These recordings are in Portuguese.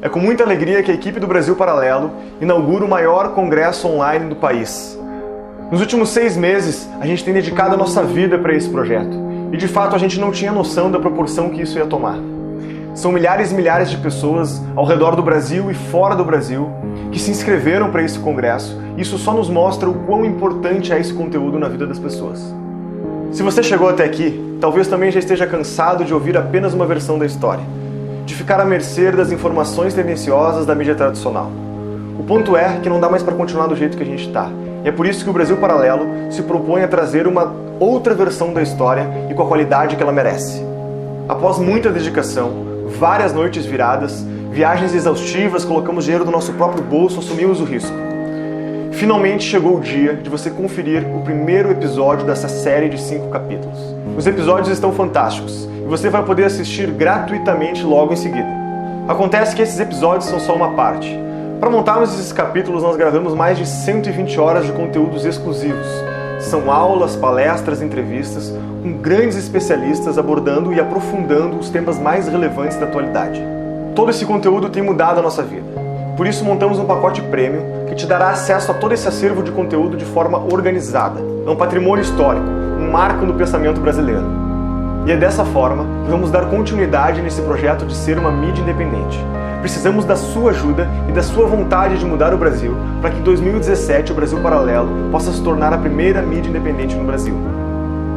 É com muita alegria que a equipe do Brasil Paralelo inaugura o maior congresso online do país. Nos últimos 6 meses, a gente tem dedicado a nossa vida para esse projeto. E de fato a gente não tinha noção da proporção que isso ia tomar. São milhares e milhares de pessoas ao redor do Brasil e fora do Brasil que se inscreveram para esse congresso. Isso só nos mostra o quão importante é esse conteúdo na vida das pessoas. Se você chegou até aqui, talvez também já esteja cansado de ouvir apenas uma versão da história, de ficar à mercê das informações tendenciosas da mídia tradicional. O ponto é que não dá mais para continuar do jeito que a gente está. E é por isso que o Brasil Paralelo se propõe a trazer uma outra versão da história e com a qualidade que ela merece. Após muita dedicação, várias noites viradas, viagens exaustivas, colocamos dinheiro do nosso próprio bolso, assumimos o risco. Finalmente chegou o dia de você conferir o primeiro episódio dessa série de 5 capítulos. Os episódios estão fantásticos e você vai poder assistir gratuitamente logo em seguida. Acontece que esses episódios são só uma parte. Para montarmos esses capítulos, nós gravamos mais de 120 horas de conteúdos exclusivos. São aulas, palestras, entrevistas com grandes especialistas abordando e aprofundando os temas mais relevantes da atualidade. Todo esse conteúdo tem mudado a nossa vida. Por isso montamos um pacote premium que te dará acesso a todo esse acervo de conteúdo de forma organizada. É um patrimônio histórico, um marco no pensamento brasileiro. E é dessa forma que vamos dar continuidade nesse projeto de ser uma mídia independente. Precisamos da sua ajuda e da sua vontade de mudar o Brasil para que em 2017 o Brasil Paralelo possa se tornar a primeira mídia independente no Brasil.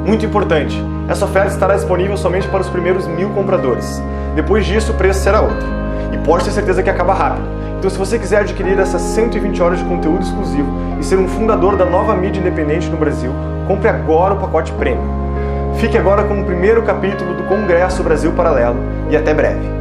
Muito importante, essa oferta estará disponível somente para os primeiros 1000 compradores. Depois disso o preço será outro. E pode ter certeza que acaba rápido. Então se você quiser adquirir essas 120 horas de conteúdo exclusivo e ser um fundador da nova mídia independente no Brasil, compre agora o pacote Premium. Fique agora com o primeiro capítulo do Congresso Brasil Paralelo e até breve. –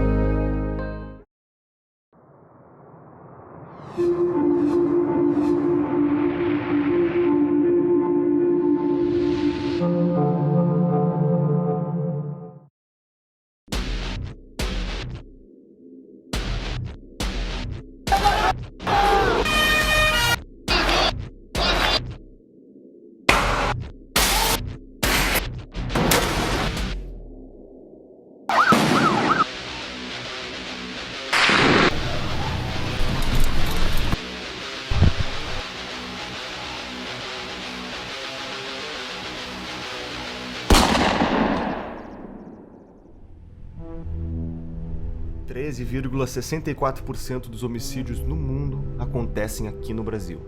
13,64% dos homicídios no mundo acontecem aqui no Brasil.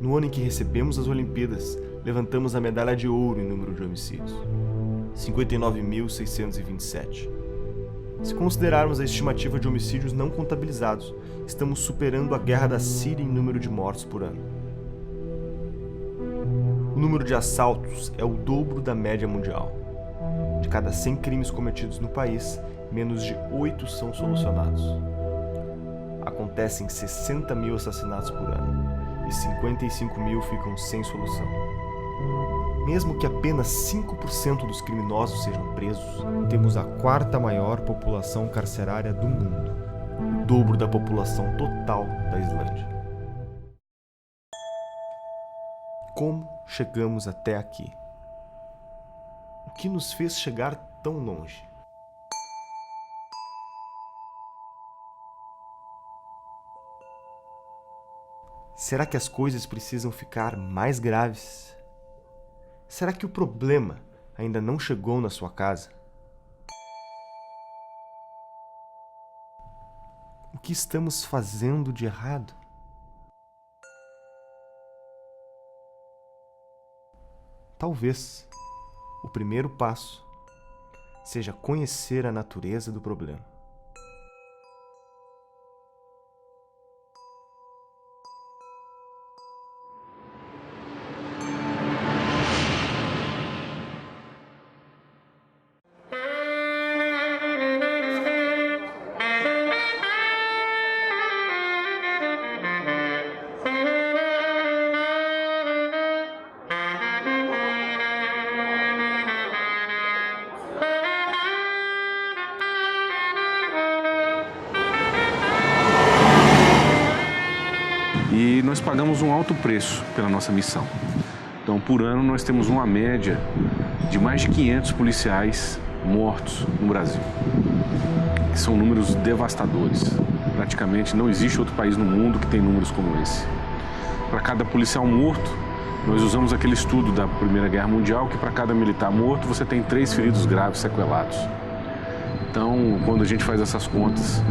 No ano em que recebemos as Olimpíadas, levantamos a medalha de ouro em número de homicídios, 59.627. Se considerarmos a estimativa de homicídios não contabilizados, estamos superando a guerra da Síria em número de mortos por ano. O número de assaltos é o dobro da média mundial. De cada 100 crimes cometidos no país, menos de 8 são solucionados. Acontecem 60 mil assassinatos por ano e 55 mil ficam sem solução. Mesmo que apenas 5% dos criminosos sejam presos, temos a 4ª maior população carcerária do mundo, o dobro da população total da Islândia. Como chegamos até aqui? O que nos fez chegar tão longe? Será que as coisas precisam ficar mais graves? Será que o problema ainda não chegou na sua casa? O que estamos fazendo de errado? Talvez o primeiro passo seja conhecer a natureza do problema. E nós pagamos um alto preço pela nossa missão. Então, por ano, nós temos uma média de mais de 500 policiais mortos no Brasil. que são números devastadores. Praticamente não existe outro país no mundo que tem números como esse. Para cada policial morto, nós usamos aquele estudo da Primeira Guerra Mundial, que para cada militar morto você tem 3 feridos graves sequelados. Então, quando a gente faz essas contas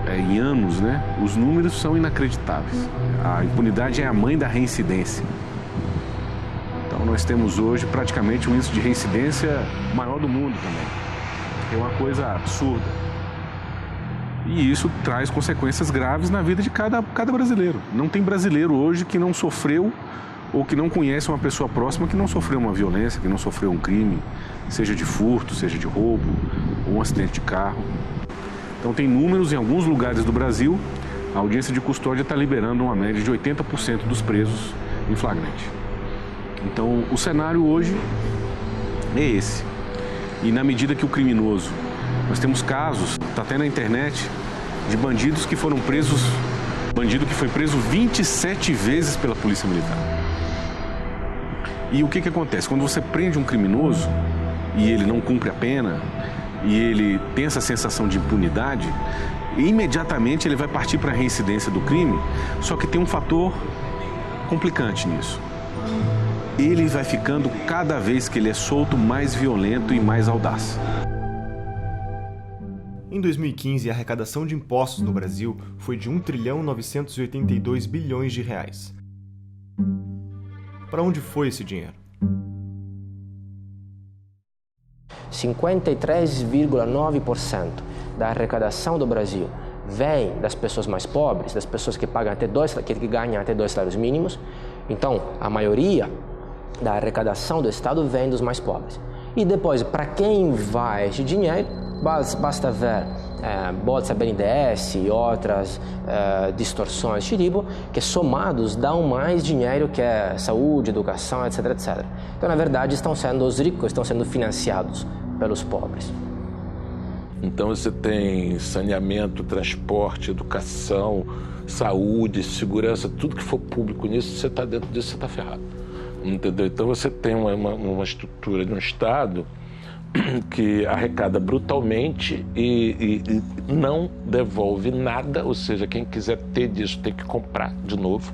em anos, né, os números são inacreditáveis. A impunidade é a mãe da reincidência. Então, nós temos hoje praticamente um índice de reincidência maior do mundo também. É uma coisa absurda. E isso traz consequências graves na vida de cada brasileiro. Não tem brasileiro hoje que não sofreu ou que não conhece uma pessoa próxima que não sofreu uma violência, que não sofreu um crime, seja de furto, seja de roubo, ou um acidente de carro. Então tem números em alguns lugares do Brasil, a audiência de custódia está liberando uma média de 80% dos presos em flagrante. Então o cenário hoje é esse. E na medida que o criminoso, nós temos casos, está até na internet, de bandidos que foram presos, bandido que foi preso 27 vezes pela Polícia Militar. E o que acontece? Quando você prende um criminoso e ele não cumpre a pena, e ele tem essa sensação de impunidade, imediatamente ele vai partir para a reincidência do crime, só que tem um fator complicante nisso. Ele vai ficando, cada vez que ele é solto, mais violento e mais audaz. Em 2015, a arrecadação de impostos no Brasil foi de 1.982 bilhões de reais. Para onde foi esse dinheiro? 53,9% da arrecadação do Brasil vem das pessoas mais pobres, das pessoas que ganham até 2 salários mínimos. Então, a maioria da arrecadação do Estado vem dos mais pobres. E depois, para quem vai esse dinheiro, basta ver Bolsa BNDES e outras distorções de tipo, que somados dão mais dinheiro que é saúde, educação, etc, etc. Então, na verdade, os ricos estão sendo financiados pelos pobres. Então você tem saneamento, transporte, educação, saúde, segurança, tudo que for público nisso, você está dentro disso, você está ferrado. Entendeu? Então você tem uma estrutura de um Estado que arrecada brutalmente e não devolve nada, ou seja, quem quiser ter disso tem que comprar de novo.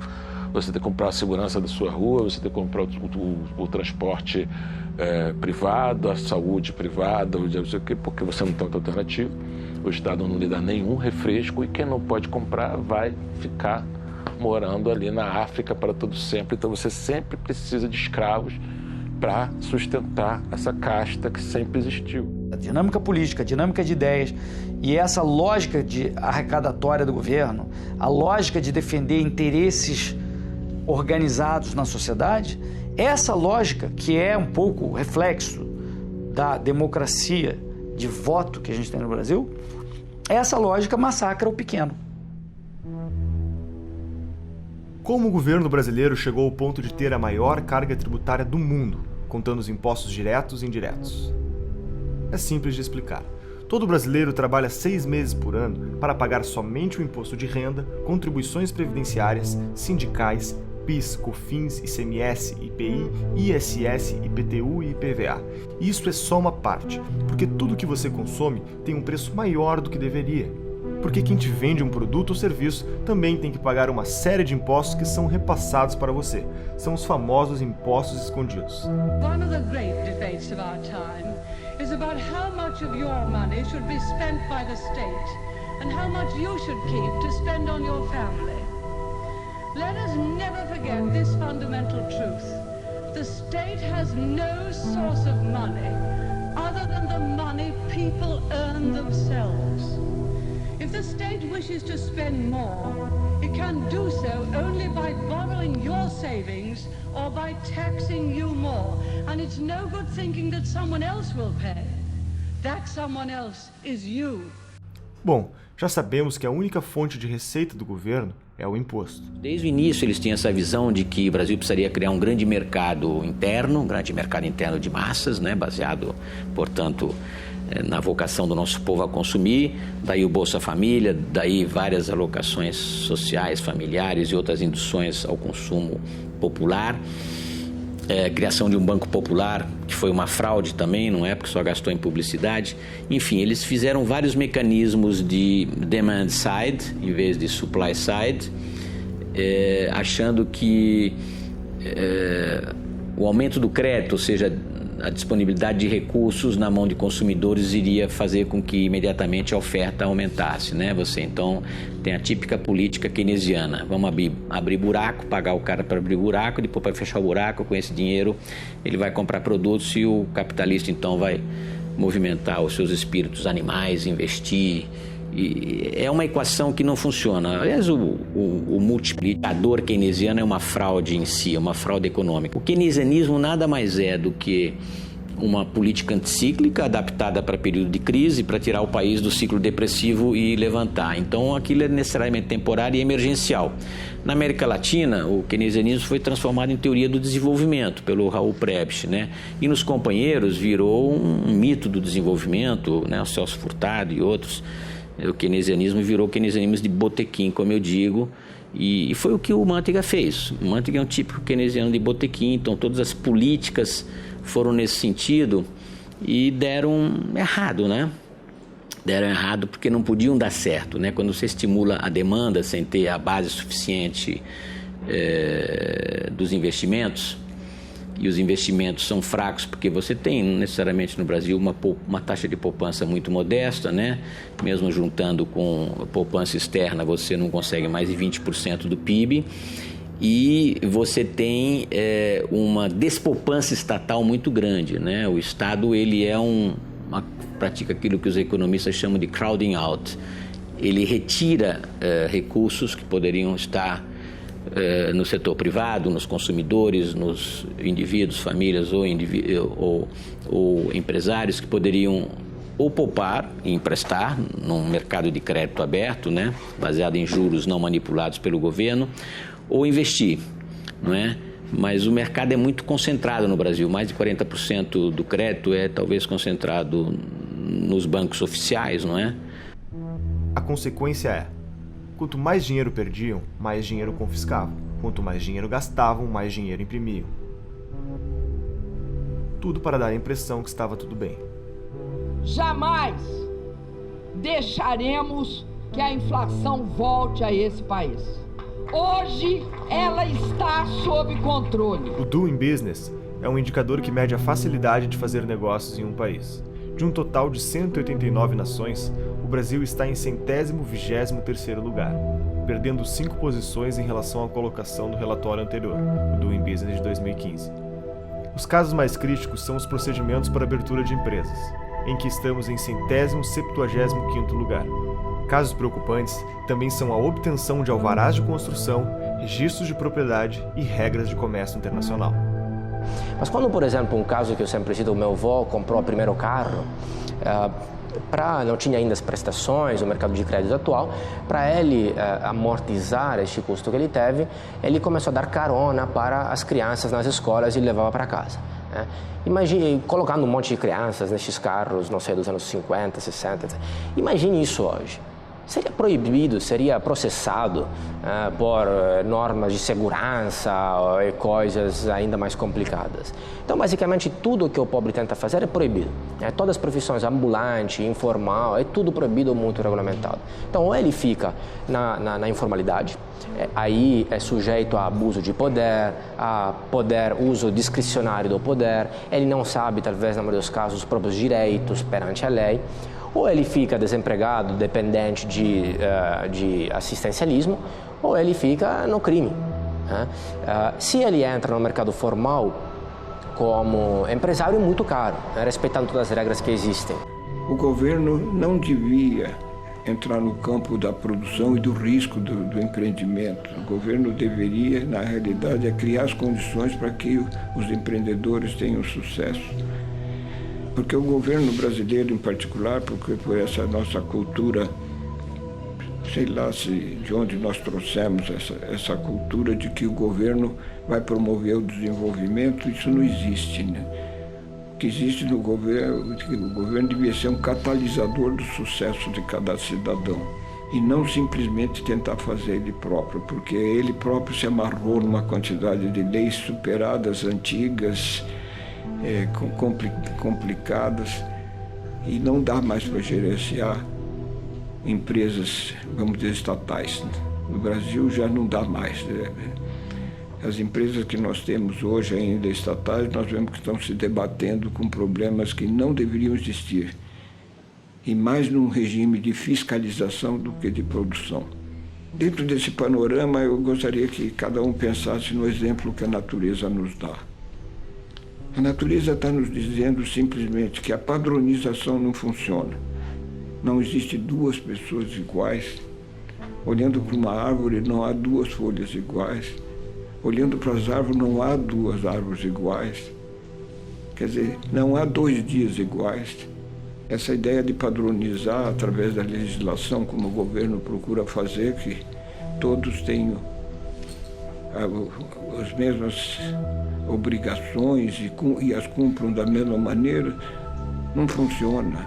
Você tem que comprar a segurança da sua rua, você tem que comprar o transporte privado, a saúde privada, porque você não tem outra alternativa. O Estado não lhe dá nenhum refresco e quem não pode comprar vai ficar morando ali na África para todo sempre. Então você sempre precisa de escravos para sustentar essa casta que sempre existiu. A dinâmica política, a dinâmica de ideias e essa lógica de arrecadatória do governo, a lógica de defender interesses organizados na sociedade, essa lógica que é um pouco reflexo da democracia de voto que a gente tem no Brasil, essa lógica massacra o pequeno. Como o governo brasileiro chegou ao ponto de ter a maior carga tributária do mundo, contando os impostos diretos e indiretos? É simples de explicar. Todo brasileiro trabalha 6 meses por ano para pagar somente o imposto de renda, contribuições previdenciárias, sindicais, PIS, COFINS, ICMS, IPI, ISS, IPTU e IPVA. E isso é só uma parte, porque tudo que você consome tem um preço maior do que deveria. Porque quem te vende um produto ou serviço também tem que pagar uma série de impostos que são repassados para você. São os famosos impostos escondidos. One of the great debates of our time is about how much of your money should be spent by the state and how much you should keep to spend on your family. Let us never forget this fundamental truth. The state has no source of money other than the money people earn themselves. If the state wishes to spend more, it can do so only by borrowing your savings or by taxing you more. And it's no good thinking that someone else will pay. That someone else is you. Bom, já sabemos que a única fonte de receita do governo é o imposto. Desde o início eles tinham essa visão de que o Brasil precisaria criar um grande mercado interno, de massas, né, baseado, portanto, na vocação do nosso povo a consumir, daí o Bolsa Família, daí várias alocações sociais, familiares e outras induções ao consumo popular. criação de um banco popular, que foi uma fraude também, não é? Porque só gastou em publicidade. Enfim, eles fizeram vários mecanismos de demand side, em vez de supply side, achando que o aumento do crédito, ou seja, a disponibilidade de recursos na mão de consumidores iria fazer com que imediatamente a oferta aumentasse, né? Você então tem a típica política keynesiana, vamos abrir buraco, pagar o cara para abrir buraco, depois para fechar o buraco, com esse dinheiro ele vai comprar produtos e o capitalista então vai movimentar os seus espíritos animais, investir. E é uma equação que não funciona. Aliás, o multiplicador keynesiano é uma fraude em si, é uma fraude econômica. O keynesianismo nada mais é do que uma política anticíclica adaptada para período de crise, para tirar o país do ciclo depressivo e levantar. Então, aquilo é necessariamente temporário e emergencial. Na América Latina, o keynesianismo foi transformado em teoria do desenvolvimento pelo Raul Prebisch, né? E nos companheiros virou um mito do desenvolvimento, né? O Celso Furtado e outros. O keynesianismo virou keynesianismo de botequim, como eu digo, e foi o que o Manteiga fez. O Manteiga é um típico keynesiano de botequim, então todas as políticas foram nesse sentido e deram errado, né? Deram errado porque não podiam dar certo, né? Quando você estimula a demanda sem ter a base suficiente dos investimentos, e os investimentos são fracos porque você tem necessariamente no Brasil uma taxa de poupança muito modesta, né? Mesmo juntando com a poupança externa, você não consegue mais de 20% do PIB, e você tem uma despoupança estatal muito grande, né? O Estado ele pratica aquilo que os economistas chamam de crowding out. Ele retira recursos que poderiam estar no setor privado, nos consumidores, nos indivíduos, famílias ou empresários que poderiam ou poupar e emprestar num mercado de crédito aberto, né, baseado em juros não manipulados pelo governo, ou investir, não é? Mas o mercado é muito concentrado no Brasil, mais de 40% do crédito é talvez concentrado nos bancos oficiais, não é? A consequência é: quanto mais dinheiro perdiam, mais dinheiro confiscavam. Quanto mais dinheiro gastavam, mais dinheiro imprimiam. Tudo para dar a impressão que estava tudo bem. Jamais deixaremos que a inflação volte a esse país. Hoje ela está sob controle. O Doing Business é um indicador que mede a facilidade de fazer negócios em um país. De um total de 189 nações, o Brasil está em 123º lugar, perdendo 5 posições em relação à colocação do relatório anterior, o Doing Business de 2015. Os casos mais críticos são os procedimentos para abertura de empresas, em que estamos em 175º lugar. Casos preocupantes também são a obtenção de alvarás de construção, registros de propriedade e regras de comércio internacional. Mas quando, por exemplo, um caso que eu sempre cito, o meu avô comprou o primeiro carro, não tinha ainda as prestações, o mercado de crédito atual, para ele amortizar este custo que ele teve, ele começou a dar carona para as crianças nas escolas e levava para casa. Imagine, colocando um monte de crianças nestes carros, não sei, dos anos 50, 60, imagine isso hoje. Seria proibido, seria processado por normas de segurança e coisas ainda mais complicadas. Então, basicamente, tudo que o pobre tenta fazer é proibido. Todas as profissões, ambulante, informal, é tudo proibido ou muito regulamentado. Então, ou ele fica na informalidade, aí é sujeito a abuso de poder, uso discricionário do poder, ele não sabe, talvez, na maioria dos casos, os próprios direitos perante a lei, ou ele fica desempregado, dependente de assistencialismo, ou ele fica no crime. Se ele entra no mercado formal como empresário, é muito caro, respeitando todas as regras que existem. O governo não devia entrar no campo da produção e do risco do empreendimento. O governo deveria, na realidade, criar as condições para que os empreendedores tenham sucesso. Porque o governo brasileiro, em particular, porque por essa nossa cultura, sei lá de onde nós trouxemos essa cultura de que o governo vai promover o desenvolvimento, isso não existe, né? O que existe no governo, que o governo devia ser um catalisador do sucesso de cada cidadão. e não simplesmente tentar fazer ele próprio, porque ele próprio se amarrou numa quantidade de leis superadas, antigas, complicadas, e não dá mais para gerenciar empresas, vamos dizer, estatais. No Brasil já não dá mais. As empresas que nós temos hoje ainda estatais, nós vemos que estão se debatendo com problemas que não deveriam existir, e mais num regime de fiscalização do que de produção. Dentro desse panorama, eu gostaria que cada um pensasse no exemplo que a natureza nos dá. A natureza está nos dizendo simplesmente que a padronização não funciona. Não existe duas pessoas iguais. Olhando para uma árvore, não há duas folhas iguais. Olhando para as árvores, não há duas árvores iguais. Quer dizer, não há 2 dias iguais. Essa ideia de padronizar através da legislação, como o governo procura fazer, que todos tenham as mesmas obrigações e as cumpram da mesma maneira, não funciona.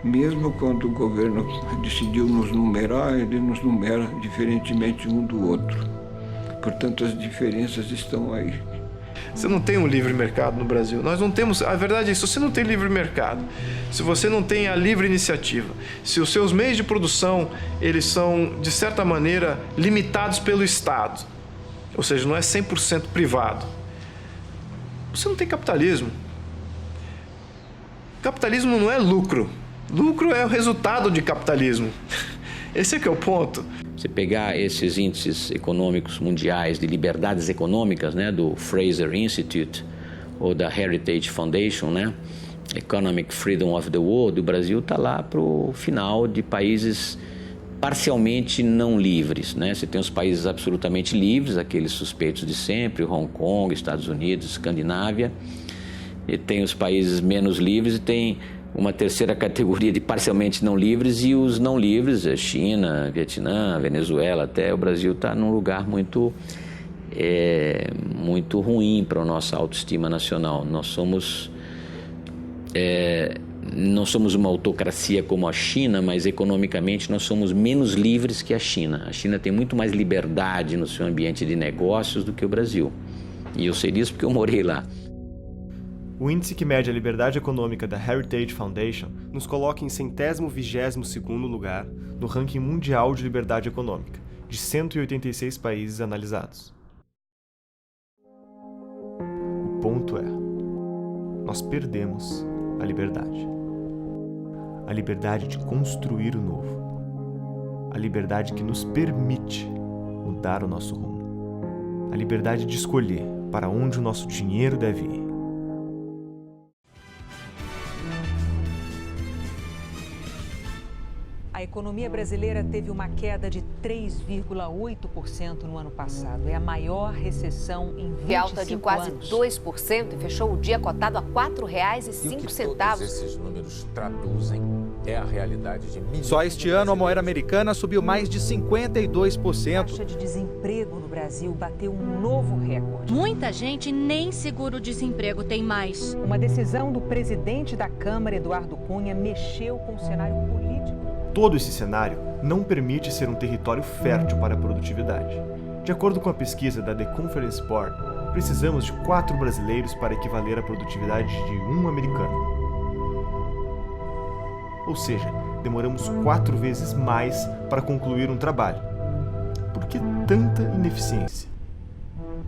Mesmo quando o governo decidiu nos numerar, ele nos numera diferentemente um do outro. Portanto, as diferenças estão aí. Você não tem um livre mercado no Brasil. Nós não temos. A verdade é isso. Se você não tem livre mercado, se você não tem a livre iniciativa, se os seus meios de produção eles são, de certa maneira, limitados pelo Estado, ou seja, não é 100% privado, você não tem capitalismo. Capitalismo não é lucro. Lucro é o resultado de capitalismo. Esse é que é o ponto. Você pegar esses índices econômicos mundiais de liberdades econômicas, né, do Fraser Institute ou da Heritage Foundation, né, Economic Freedom of the World, o Brasil está lá para o final de países parcialmente não livres, né? Você tem os países absolutamente livres, aqueles suspeitos de sempre, Hong Kong, Estados Unidos, Escandinávia, e tem os países menos livres e tem uma terceira categoria de parcialmente não livres e os não livres, a China, Vietnã, Venezuela, até o Brasil está num lugar muito ruim para a nossa autoestima nacional. Nós somos não somos uma autocracia como a China, mas economicamente nós somos menos livres que a China. A China tem muito mais liberdade no seu ambiente de negócios do que o Brasil. E eu sei disso porque eu morei lá. O índice que mede a liberdade econômica da Heritage Foundation nos coloca em 122º lugar no ranking mundial de liberdade econômica, de 186 países analisados. O ponto é, nós perdemos a liberdade. A liberdade de construir o novo. A liberdade que nos permite mudar o nosso rumo. A liberdade de escolher para onde o nosso dinheiro deve ir. A economia brasileira teve uma queda de 3,8% no ano passado. É a maior recessão em 25 anos. Alta de quase 2% e fechou o dia cotado a R$ 4,05. E o que todos esses números traduzem é a realidade de milhões. Só este ano a moeda americana subiu mais de 52%. A taxa de desemprego no Brasil bateu um novo recorde. Muita gente nem seguro-desemprego tem mais. Uma decisão do presidente da Câmara, Eduardo Cunha, mexeu com o cenário político. Todo esse cenário não permite ser um território fértil para a produtividade. De acordo com a pesquisa da The Conference Board, precisamos de 4 brasileiros para equivaler à produtividade de 1 americano. Ou seja, demoramos 4 vezes mais para concluir um trabalho. Por que tanta ineficiência?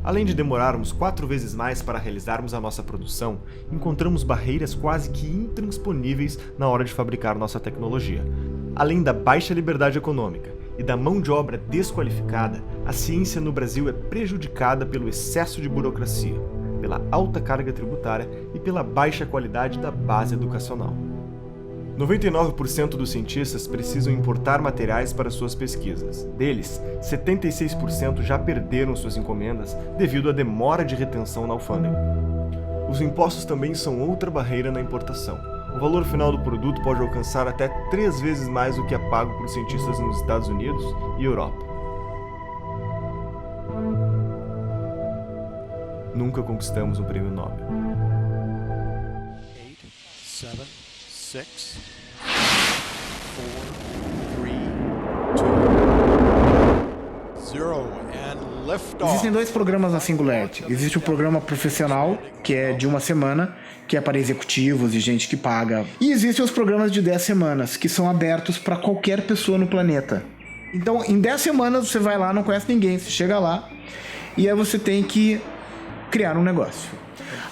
Além de demorarmos 4 vezes mais para realizarmos a nossa produção, encontramos barreiras quase que intransponíveis na hora de fabricar nossa tecnologia. Além da baixa liberdade econômica e da mão de obra desqualificada, a ciência no Brasil é prejudicada pelo excesso de burocracia, pela alta carga tributária e pela baixa qualidade da base educacional. 99% dos cientistas precisam importar materiais para suas pesquisas. Deles, 76% já perderam suas encomendas devido à demora de retenção na alfândega. Os impostos também são outra barreira na importação. O valor final do produto pode alcançar até 3 vezes mais do que é pago por cientistas nos Estados Unidos e Europa. Nunca conquistamos um prêmio Nobel. 8, 7, 6, 4, 3, Existem 2 programas na Singularity. Existe o programa profissional, que é de 1 semana, que é para executivos e gente que paga. E existem os programas de 10 semanas, que são abertos para qualquer pessoa no planeta. Então, em 10 semanas você vai lá, não conhece ninguém, você chega lá e aí você tem que criar um negócio.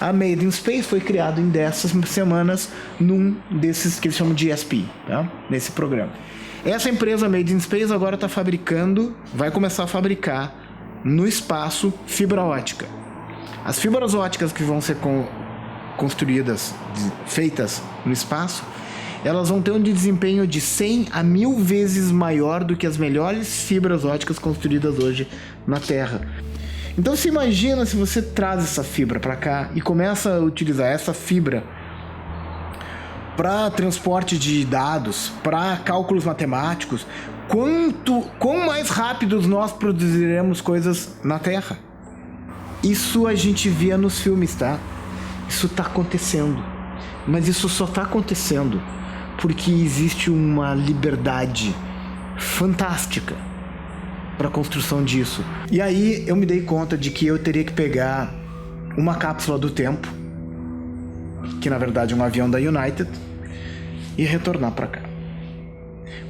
A Made in Space foi criado em 10 semanas num desses que eles chamam de ESP, tá? Nesse programa. Essa empresa Made in Space agora está vai começar a fabricar no espaço fibra ótica. As fibras óticas que vão ser construídas, feitas no espaço, elas vão ter um desempenho de 100 a 1000 vezes maior do que as melhores fibras óticas construídas hoje na Terra. Então se imagina se você traz essa fibra para cá e começa a utilizar essa fibra para transporte de dados, para cálculos matemáticos, quão mais rápidos nós produziremos coisas na Terra. Isso a gente via nos filmes, tá? Isso está acontecendo. Mas isso só está acontecendo porque existe uma liberdade fantástica para a construção disso. E aí eu me dei conta de que eu teria que pegar uma cápsula do tempo, que na verdade é um avião da United, e retornar para cá.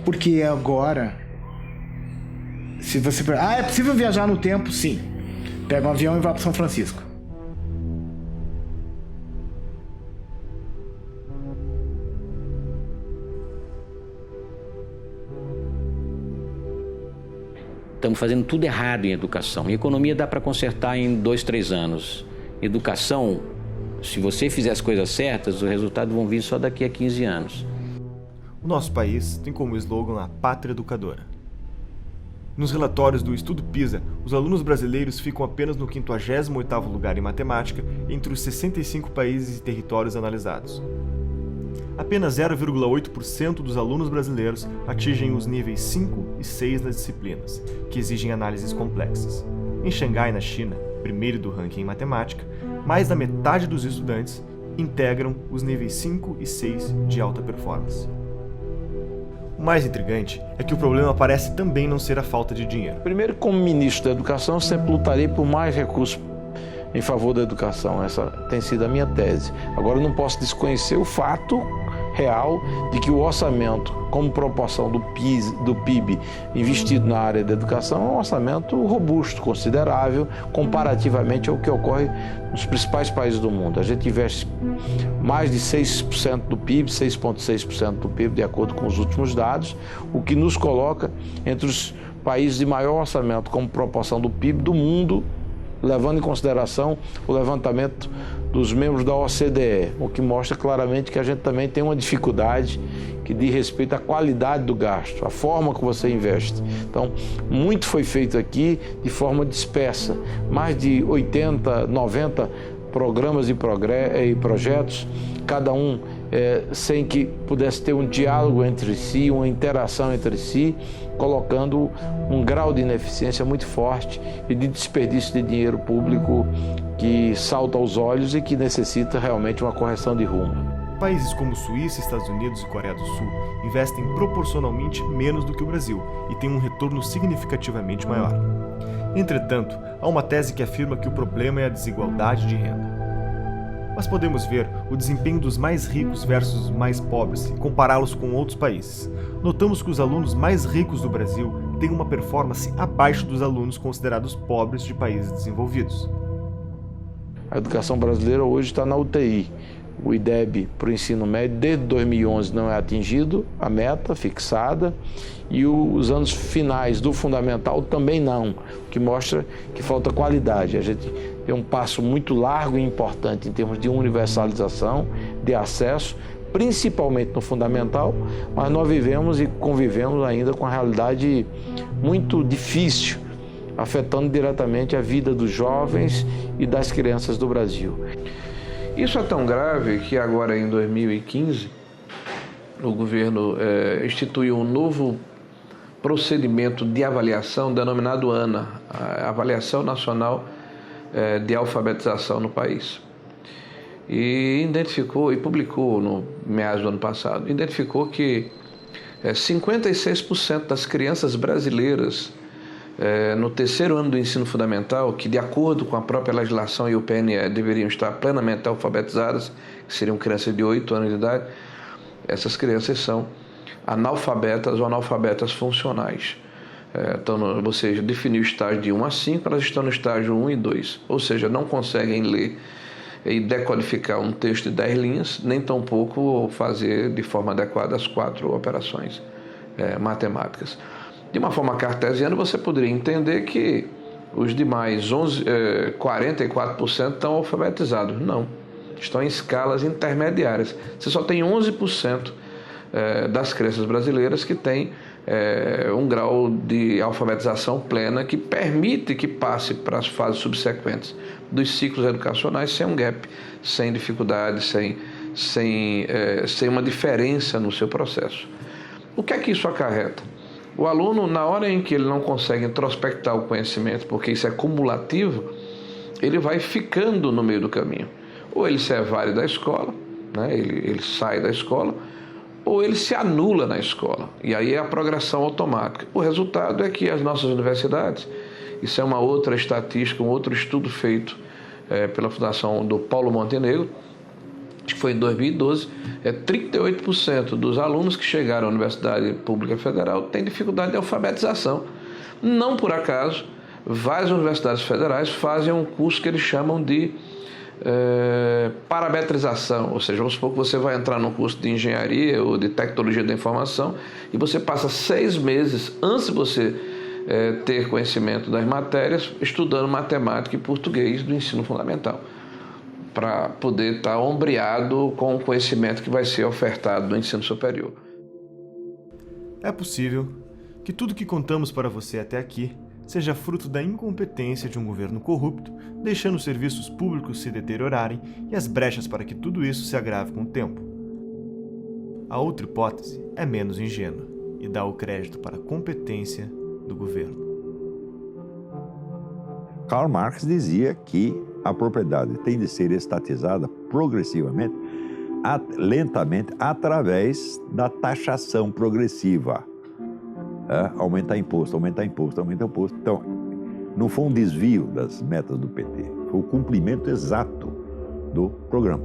Porque agora, se você... é possível viajar no tempo? Sim. Pega um avião e vai para São Francisco. Estamos fazendo tudo errado em educação. Em economia dá para consertar em 2, 3 anos. Educação, se você fizer as coisas certas, os resultados vão vir só daqui a 15 anos. O nosso país tem como slogan a pátria educadora. Nos relatórios do Estudo PISA, os alunos brasileiros ficam apenas no 58º lugar em matemática entre os 65 países e territórios analisados. Apenas 0,8% dos alunos brasileiros atingem os níveis 5 e 6 nas disciplinas, que exigem análises complexas. Em Xangai, na China, primeiro do ranking em matemática, mais da metade dos estudantes integram os níveis 5 e 6 de alta performance. O mais intrigante é que o problema parece também não ser a falta de dinheiro. Primeiro, como ministro da Educação, eu sempre lutarei por mais recursos em favor da educação. Essa tem sido a minha tese. Agora, eu não posso desconhecer o fato real de que o orçamento, como proporção do PIB investido na área da educação, é um orçamento robusto, considerável, comparativamente ao que ocorre nos principais países do mundo. A gente investe mais de 6% do PIB, 6,6% do PIB, de acordo com os últimos dados, o que nos coloca entre os países de maior orçamento como proporção do PIB do mundo, levando em consideração o levantamento dos membros da OCDE, o que mostra claramente que a gente também tem uma dificuldade que diz respeito à qualidade do gasto, à forma que você investe. Então, muito foi feito aqui de forma dispersa, mais de 80, 90 programas e projetos, cada um sem que pudesse ter um diálogo entre si, uma interação entre si, colocando um grau de ineficiência muito forte e de desperdício de dinheiro público que salta aos olhos e que necessita realmente uma correção de rumo. Países como Suíça, Estados Unidos e Coreia do Sul investem proporcionalmente menos do que o Brasil e têm um retorno significativamente maior. Entretanto, há uma tese que afirma que o problema é a desigualdade de renda. Mas podemos ver o desempenho dos mais ricos versus os mais pobres e compará-los com outros países. Notamos que os alunos mais ricos do Brasil têm uma performance abaixo dos alunos considerados pobres de países desenvolvidos. A educação brasileira hoje está na UTI. O IDEB para o ensino médio desde 2011 não é atingido, a meta fixada, e os anos finais do fundamental também não, o que mostra que falta qualidade. A gente tem um passo muito largo e importante em termos de universalização, de acesso, principalmente no fundamental, mas nós vivemos e convivemos ainda com a realidade muito difícil, afetando diretamente a vida dos jovens e das crianças do Brasil. Isso é tão grave que agora, em 2015, o governo instituiu um novo procedimento de avaliação denominado ANA, a Avaliação Nacional de Alfabetização no país. E identificou, e publicou no meados do ano passado, identificou que 56% das crianças brasileiras no terceiro ano do ensino fundamental, que de acordo com a própria legislação e o PNE deveriam estar plenamente alfabetizadas, que seriam crianças de 8 anos de idade, essas crianças são analfabetas ou analfabetas funcionais. Então, você definiu o estágio de 1 a 5, elas estão no estágio 1 e 2, ou seja, não conseguem ler e decodificar um texto de 10 linhas, nem tampouco fazer de forma adequada as 4 operações matemáticas. De uma forma cartesiana, você poderia entender que os demais 44% estão alfabetizados. Não, estão em escalas intermediárias. Você só tem 11% das crianças brasileiras que têm um grau de alfabetização plena que permite que passe para as fases subsequentes dos ciclos educacionais sem um gap, sem dificuldade, sem uma diferença no seu processo. O que é que isso acarreta? O aluno, na hora em que ele não consegue introspectar o conhecimento, porque isso é cumulativo, ele vai ficando no meio do caminho. Ou ele se evade da escola, né? ele sai da escola, ou ele se anula na escola. E aí é a progressão automática. O resultado é que as nossas universidades, isso é uma outra estatística, um outro estudo feito pela Fundação do Paulo Montenegro, que foi em 2012, 38% dos alunos que chegaram à Universidade Pública Federal têm dificuldade de alfabetização. Não por acaso, várias universidades federais fazem um curso que eles chamam de parametrização, ou seja, vamos supor que você vai entrar num curso de engenharia ou de tecnologia da informação e você passa 6 meses antes de você ter conhecimento das matérias estudando matemática e português do ensino fundamental, para poder estar ombreado com o conhecimento que vai ser ofertado no ensino superior. É possível que tudo que contamos para você até aqui seja fruto da incompetência de um governo corrupto, deixando os serviços públicos se deteriorarem e as brechas para que tudo isso se agrave com o tempo. A outra hipótese é menos ingênua e dá o crédito para a competência do governo. Karl Marx dizia que a propriedade tem de ser estatizada progressivamente, lentamente, através da taxação progressiva. Aumentar imposto, aumentar imposto, aumentar imposto. Então, não foi um desvio das metas do PT, foi o cumprimento exato do programa.